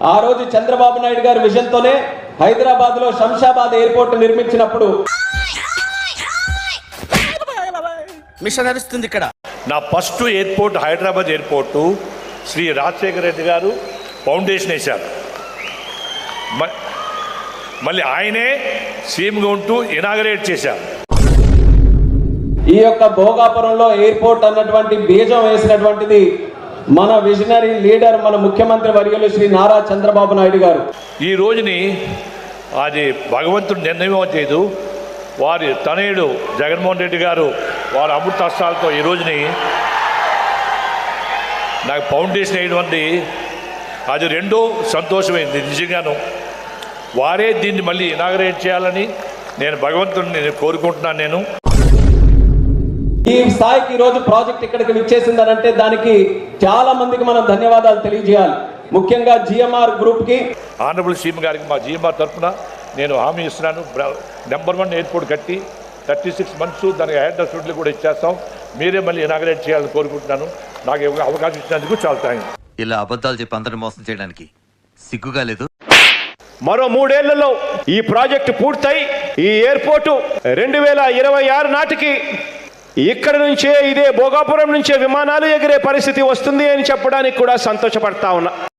ఆ రోజు చంద్రబాబు నాయుడు గారి విజన్ తోనే హైదరాబాద్ లో శంషాబాద్ ఎయిర్పోర్ట్ నిర్మించినప్పుడు మిషన్ నడుస్తుంది ఇక్కడ. నా first airport Hyderabad airport Shri Rajasekhara Reddy గారు ఫౌండేషన్ వేశారు. మళ్ళీ ఆయనే సీఎంగా ఉంటూ ఇనాగరేట్ చేశారు. ఈ యొక్క భోగాపురంలో ఎయిర్పోర్ట్ అన్నటువంటి బీజం వేసినటువంటిది మన విజనరీ లీడర్, మన ముఖ్యమంత్రి వర్యులు శ్రీ నారా చంద్రబాబు నాయుడు గారు. ఈ రోజుని అది భగవంతుడు నిర్ణయం చేయదు. వారి తనయుడు జగన్మోహన్ రెడ్డి గారు వారి అమృతాస్త్రాలతో ఈ రోజుని నాకు ఫౌండేషన్ వేయడం అది రెండో సంతోషమైంది. నిజంగాను వారే దీన్ని మళ్ళీ ఇనాగరేట్ చేయాలని నేను భగవంతుడిని కోరుకుంటున్నాను. నేను ఈ స్థాయికి ఈ రోజు ప్రాజెక్ట్ ఇక్కడికి విచ్చేసిందనంటే దానికి చాలా మందికి మనం ధన్యవాదాలు తెలియజేయాలి. ముఖ్యంగా జిఎంఆర్ గ్రూప్ కి, ఆనరబుల్ సీఎం గారికి మా జిఎంఆర్ తరఫున నేను హామీ ఇస్తున్నాను. నెంబర్ 1 ఎయిర్పోర్ట్ కట్టి 36 months దానికి హెడ్ అసెంబ్లీ కూడా ఇచ్చేస్తాం. మీరే మళ్ళీ ఇనాగరేట్ చేయాలని కోరుకుంటున్నాను. నాకు అవకాశం ఇచ్చినందుకు చాలా థాంక్స్. ఇలా అబద్ధాలు చెప్పి అందరిని మోసం చేయడానికి సిగ్గుగా లేదు? మరో 3 ఏళ్లలో ఈ ప్రాజెక్టు పూర్తయి ఈ ఎయిర్పోర్టు 2026 నాటికి ఇక్కడ నుంచే, ఇదే భోగాపురం నుంచే విమానాలు ఎగిరే పరిస్థితి వస్తుంది అని చెప్పడానికి కూడా సంతోషపడతా ఉన్నా.